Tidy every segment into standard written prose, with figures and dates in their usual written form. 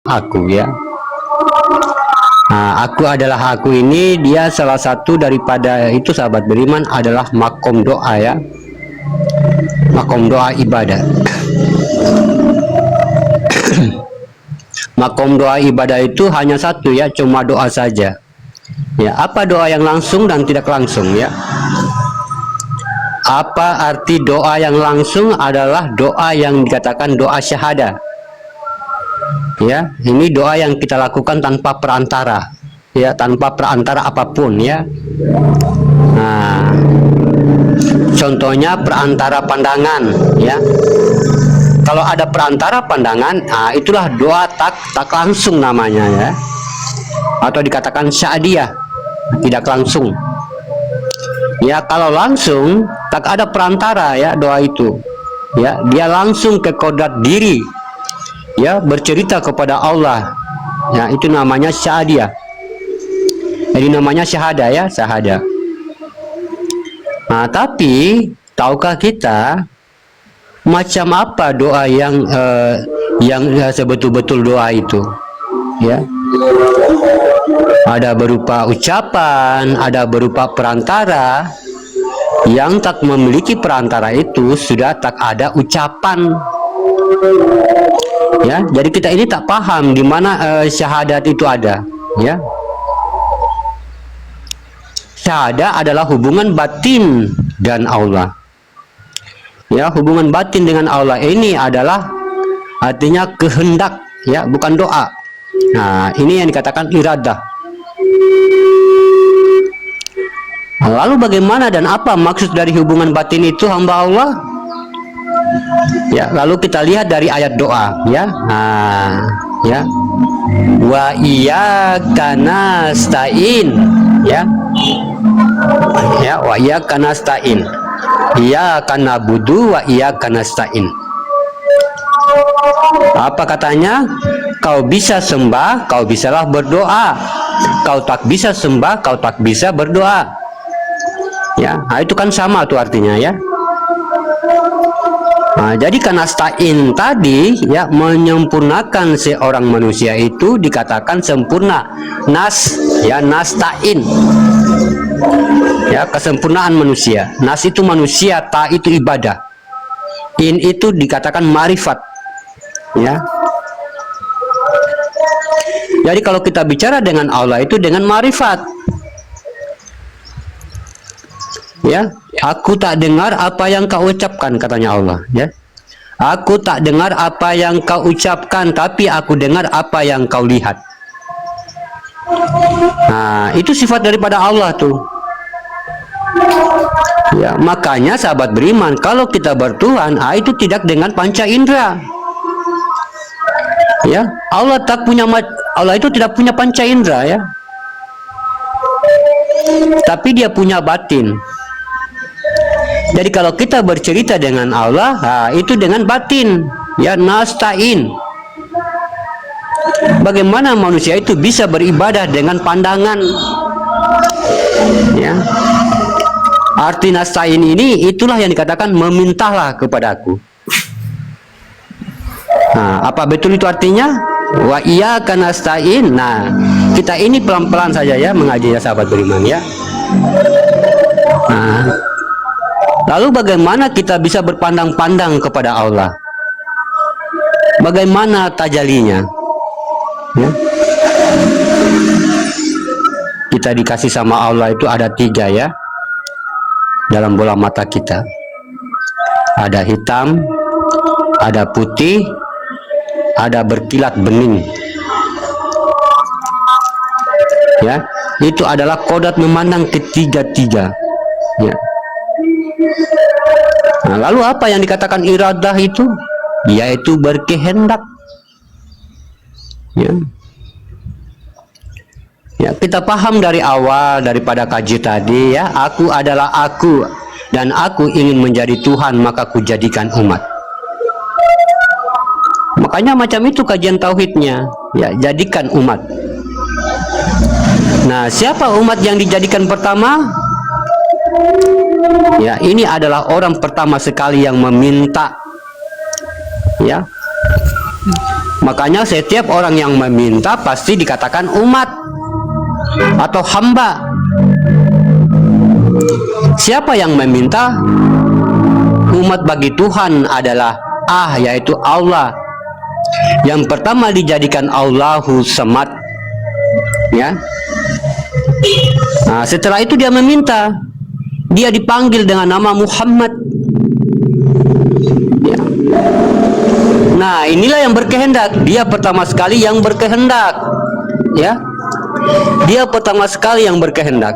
aku ya. Nah, aku adalah aku ini dia salah satu daripada itu sahabat beriman adalah makom doa ya, makom doa ibadah. Makom doa ibadah itu hanya satu ya, cuma doa saja ya. Apa doa yang langsung dan tidak langsung ya? Apa arti doa yang langsung? Adalah doa yang dikatakan doa syahadah ya. Ini doa yang kita lakukan tanpa perantara ya, tanpa perantara apapun ya. Nah, contohnya perantara pandangan ya. Kalau ada perantara pandangan, nah itulah doa tak langsung namanya ya, atau dikatakan syadiyah, tidak langsung ya. Kalau langsung tak ada perantara ya, doa itu ya, dia langsung ke kodrat diri ya, bercerita kepada Allah ya, itu namanya syadiyah. Jadi namanya syahadah ya, syahadah. Nah, tapi tahukah kita macam apa doa yang sebetul-betul doa itu ya? Ada berupa ucapan, ada berupa perantara. Yang tak memiliki perantara itu sudah tak ada ucapan ya. Jadi kita ini tak paham di mana syahadat itu ada ya. Syahadat adalah hubungan batin dan Allah ya. Hubungan batin dengan Allah ini adalah artinya kehendak ya, bukan doa. Nah, ini yang dikatakan iradah. Lalu bagaimana dan apa maksud dari hubungan batin itu hamba Allah ya? Lalu kita lihat dari ayat doa ya. Nah, ya, wa iyyaka nasta'in ya, ya, wa iyyaka nasta'in, iyyaka na'budu wa iyyaka nasta'in. Apa katanya? Kau bisa sembah, kau bisalah berdoa. Kau tak bisa sembah, kau tak bisa berdoa ya. Nah, itu kan sama tuh artinya ya. Nah, jadi karena nasta'in tadi ya, menyempurnakan seorang manusia itu dikatakan sempurna. Nas ya, nasta'in ya, kesempurnaan manusia. Nas itu manusia, ta itu ibadah, in itu dikatakan marifat ya. Jadi kalau kita bicara dengan Allah itu dengan marifat ya. Aku tak dengar apa yang kau ucapkan, katanya Allah ya. Aku tak dengar apa yang kau ucapkan, tapi aku dengar apa yang kau lihat. Nah, itu sifat daripada Allah tuh ya. Makanya sahabat beriman, kalau kita bertuhan, itu tidak dengan panca indera ya. Allah itu tidak punya panca indera ya, tapi dia punya batin. Jadi kalau kita bercerita dengan Allah, itu dengan batin ya, nasta'in. Bagaimana manusia itu bisa beribadah dengan pandangan ya? Arti nasta'in ini itulah yang dikatakan memintalah kepadaku. Nah, apa betul itu artinya? Wa iyyaka nasta'in. Nah, kita ini pelan-pelan saja ya mengajinya sahabat beriman ya. Nah, lalu bagaimana kita bisa berpandang-pandang kepada Allah? Bagaimana tajalinya ya? Kita dikasih sama Allah itu ada 3 ya, dalam bola mata kita. Ada hitam, ada putih, ada berkilat bening ya. Itu adalah kodrat memandang ketiga-tiga ya. Nah, lalu apa yang dikatakan iradah itu? Yaitu berkehendak ya. Ya, kita paham dari awal daripada kaji tadi ya, aku adalah aku dan aku ingin menjadi Tuhan, maka kujadikan umat. Makanya macam itu kajian tauhidnya ya, jadikan umat. Nah, siapa umat yang dijadikan pertama? Ya, ini adalah orang pertama sekali yang meminta ya. Makanya setiap orang yang meminta pasti dikatakan umat atau hamba. Siapa yang meminta? Umat bagi Tuhan adalah yaitu Allah. Yang pertama dijadikan Allahu Samad, ya. Nah, setelah itu dia meminta, dia dipanggil dengan nama Muhammad, ya. Nah, inilah yang berkehendak. Dia pertama sekali yang berkehendak, ya. Dia pertama sekali yang berkehendak.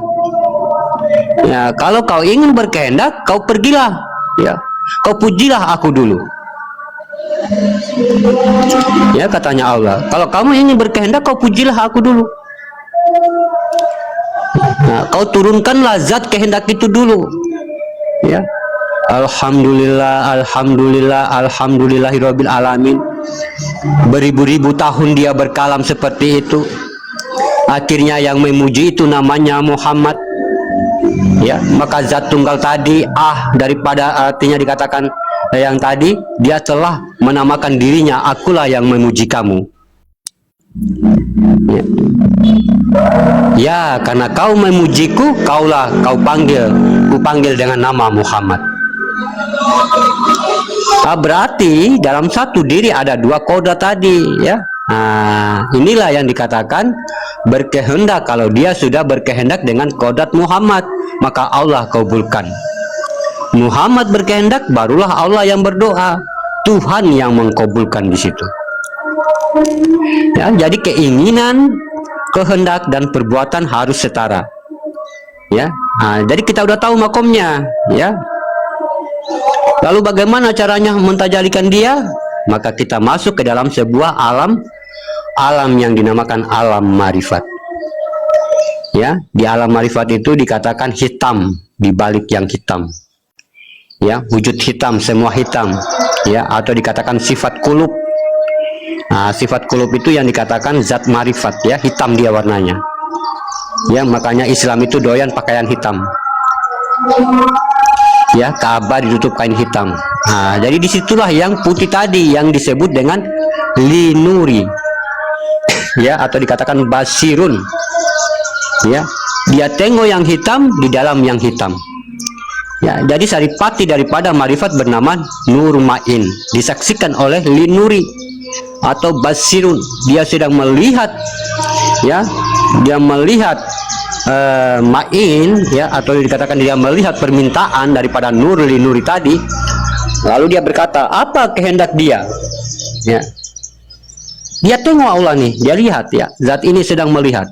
Ya, kalau kau ingin berkehendak, kau pergilah, ya. Kau pujilah aku dulu. Ya, katanya Allah, kalau kamu ingin berkehendak, kau pujilah aku dulu. Nah, kau turunkanlah zat kehendak itu dulu, ya. Alhamdulillah, alhamdulillah, alhamdulillahirabbil alamin. Beribu-ribu tahun dia berkalam seperti itu. Akhirnya yang memuji itu namanya Muhammad, ya. Maka zat tunggal tadi, daripada artinya dikatakan yang tadi, dia telah menamakan dirinya, akulah yang memuji kamu, ya. Ya, karena kau memujiku, kau panggil dengan nama Muhammad. Berarti dalam satu diri ada dua kodrat tadi, ya. Nah, inilah yang dikatakan berkehendak. Kalau dia sudah berkehendak dengan kodrat Muhammad, maka Allah kabulkan. Muhammad berkehendak, barulah Allah yang berdoa, Tuhan yang mengkabulkan di situ. Ya, jadi keinginan, kehendak dan perbuatan harus setara, ya. Nah, jadi kita udah tahu makomnya, ya. Lalu bagaimana caranya mentajalikan dia? Maka kita masuk ke dalam sebuah alam yang dinamakan alam marifat, ya. Di alam marifat itu dikatakan hitam di balik yang hitam, ya. Wujud hitam, semua hitam, ya. Atau dikatakan sifat kulub. Nah, sifat kulub itu yang dikatakan zat marifat, ya. Hitam dia warnanya, ya. Makanya Islam itu doyan pakaian hitam, ya. Ka'bah ditutup kain hitam. Nah, jadi disitulah yang putih tadi yang disebut dengan linuri, ya, atau dikatakan basirun, ya. Dia tengok yang hitam di dalam yang hitam, ya. Jadi saripati daripada marifat bernama Nur Ma'in disaksikan oleh linuri atau basirun. Dia sedang melihat, ya. Dia melihat Ma'in, ya, atau dikatakan dia melihat permintaan daripada Nur linuri tadi. Lalu dia berkata, apa kehendak dia, ya. Dia tengok Allah nih, dia lihat, ya, zat ini sedang melihat.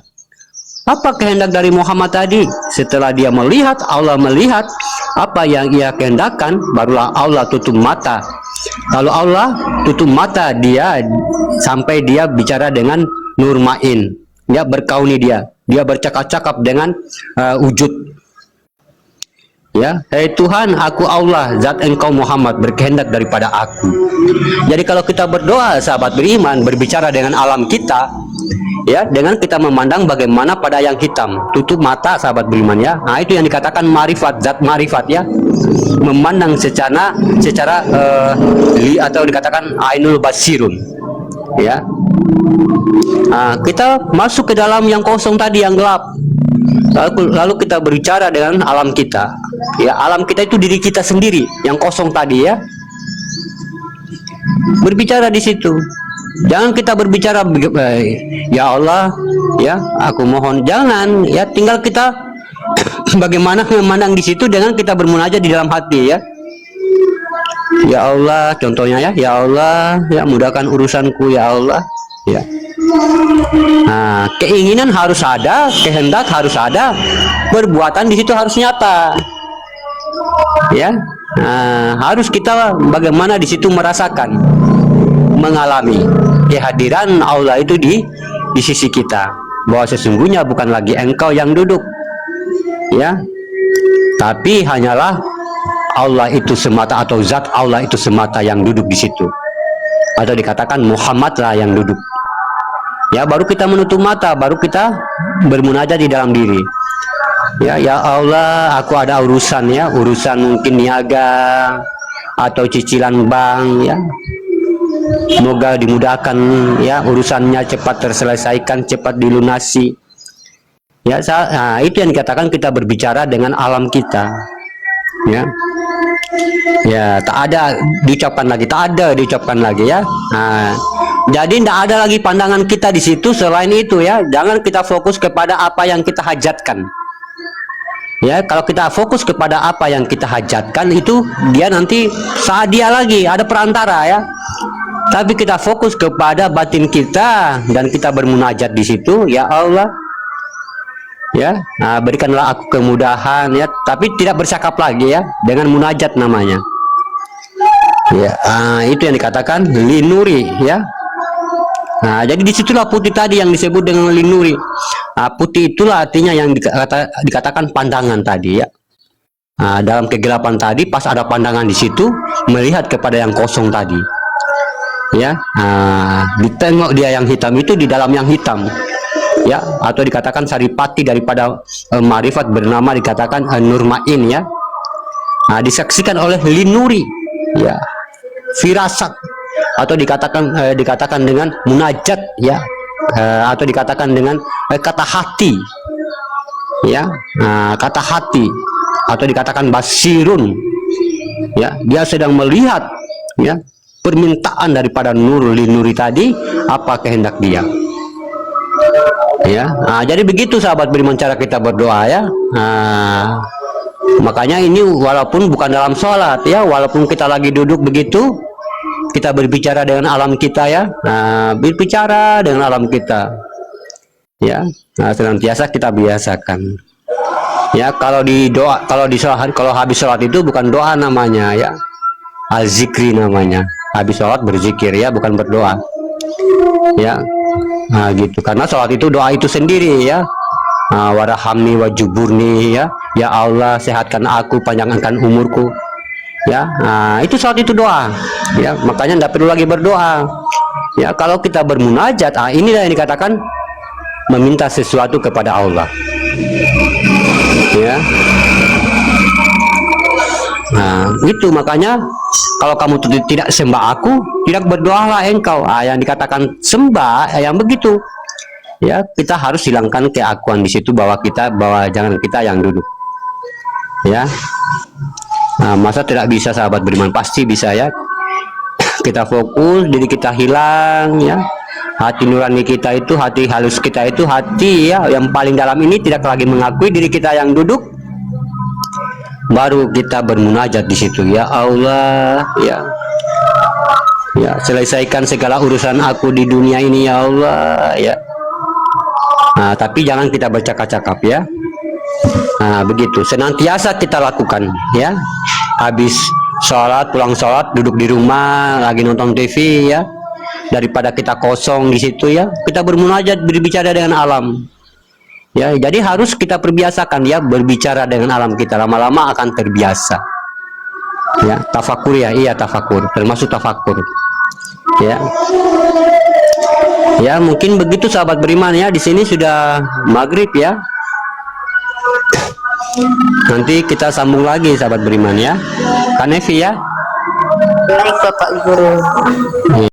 Apa kehendak dari Muhammad tadi? Setelah dia melihat, Allah melihat apa yang ia kehendakkan, barulah Allah tutup mata. Lalu Allah tutup mata dia sampai dia bicara dengan Nur Ma'in, ya, berkauni dia bercakap-cakap dengan wujud, ya. Hei Tuhan, aku Allah, zat engkau Muhammad berkehendak daripada aku. Jadi kalau kita berdoa, sahabat beriman, berbicara dengan alam kita, ya, dengan kita memandang bagaimana pada yang hitam, tutup mata, sahabat beriman, ya. Nah, itu yang dikatakan marifat, zat marifat, ya. Memandang secara atau dikatakan ainul basirun, ya. Nah, kita masuk ke dalam yang kosong tadi, yang gelap. Lalu kita berbicara dengan alam kita, ya. Alam kita itu diri kita sendiri yang kosong tadi, ya. Berbicara di situ. Jangan kita berbicara ya Allah, ya, aku mohon. Jangan, ya. Tinggal kita bagaimana memandang di situ dengan kita bermunajat di dalam hati, ya. Ya Allah, contohnya, ya. Ya Allah, ya, mudahkan urusanku, ya Allah, ya. Nah, keinginan harus ada, kehendak harus ada, perbuatan di situ harus nyata, ya. Nah, harus kita bagaimana di situ merasakan, mengalami kehadiran Allah itu di sisi kita, bahwa sesungguhnya bukan lagi engkau yang duduk, ya, tapi hanyalah Allah itu semata, atau zat Allah itu semata yang duduk di situ, atau dikatakan Muhammadlah yang duduk. Ya, baru kita menutup mata, baru kita bermunajat di dalam diri. Ya Allah, aku ada urusan, ya, urusan mungkin niaga atau cicilan bank, ya. Semoga dimudahkan ya, urusannya cepat terselesaikan, cepat dilunasi. Ya, itu yang dikatakan kita berbicara dengan alam kita. Ya. Ya, tak ada diucapkan lagi ya. Jadi tidak ada lagi pandangan kita di situ selain itu ya. Jangan kita fokus kepada apa yang kita hajatkan. Ya, kalau kita fokus kepada apa yang kita hajatkan itu dia nanti saat dia lagi ada perantara ya. Tapi kita fokus kepada batin kita dan kita bermunajat di situ, ya Allah. Ya, berikanlah aku kemudahan ya, tapi tidak bercakap lagi ya, dengan munajat namanya. Ya, itu yang dikatakan linuri ya. Jadi disitulah putih tadi yang disebut dengan linuri. Putih itulah artinya yang dikatakan pandangan tadi ya. Dalam kegelapan tadi pas ada pandangan di situ, melihat kepada yang kosong tadi. Ya, ditengok dia yang hitam itu di dalam yang hitam. Ya, atau dikatakan saripati daripada marifat bernama dikatakan nurmain ya. Disaksikan oleh linuri ya, firasat, atau dikatakan dengan munajat ya, atau dikatakan dengan kata hati ya, kata hati, atau dikatakan basirun ya, dia sedang melihat ya permintaan daripada nur linuri tadi, apa kehendak dia ya. Jadi begitu sahabat beriman cara kita berdoa ya. Makanya ini walaupun bukan dalam sholat ya, walaupun kita lagi duduk begitu, kita berbicara dengan alam kita ya, berbicara dengan alam kita ya. Senantiasa kita biasakan ya. Kalau di doa, kalau habis sholat itu bukan doa namanya ya, al-zikri namanya. Habis sholat berzikir ya, bukan berdoa ya. Gitu, karena sholat itu doa itu sendiri ya. Warahamni wajuburni ya, ya Allah sehatkan aku, panjangkan umurku ya. Itu sholat itu doa ya, makanya tidak perlu lagi berdoa ya. Kalau kita bermunajat, inilah yang dikatakan meminta sesuatu kepada Allah ya. Itu makanya kalau kamu tidak sembah aku, tidak berdoalah engkau. Yang dikatakan sembah yang begitu ya, kita harus hilangkan keakuan di situ, bahwa jangan kita yang duduk ya. Masa tidak bisa sahabat beriman? Pasti bisa ya. Kita fokus, diri kita hilang ya, hati nurani kita itu, hati halus kita itu, hati ya yang paling dalam ini tidak lagi mengakui diri kita yang duduk. Baru kita bermunajat di situ, ya Allah ya, ya selesaikan segala urusan aku di dunia ini ya Allah ya. Tapi jangan kita bercakap-cakap ya. Begitu senantiasa kita lakukan ya. Habis sholat, pulang sholat, duduk di rumah lagi nonton TV ya, daripada kita kosong di situ ya, kita bermunajat, berbicara dengan alam ya. Jadi harus kita perbiasakan ya, berbicara dengan alam kita, lama-lama akan terbiasa ya. Tafakur ya, iya tafakur, termasuk tafakur ya. Ya mungkin begitu sahabat beriman ya. Di sini sudah maghrib ya. Nanti kita sambung lagi sahabat beriman ya. Kanevi ya. Baik Bapak Guru.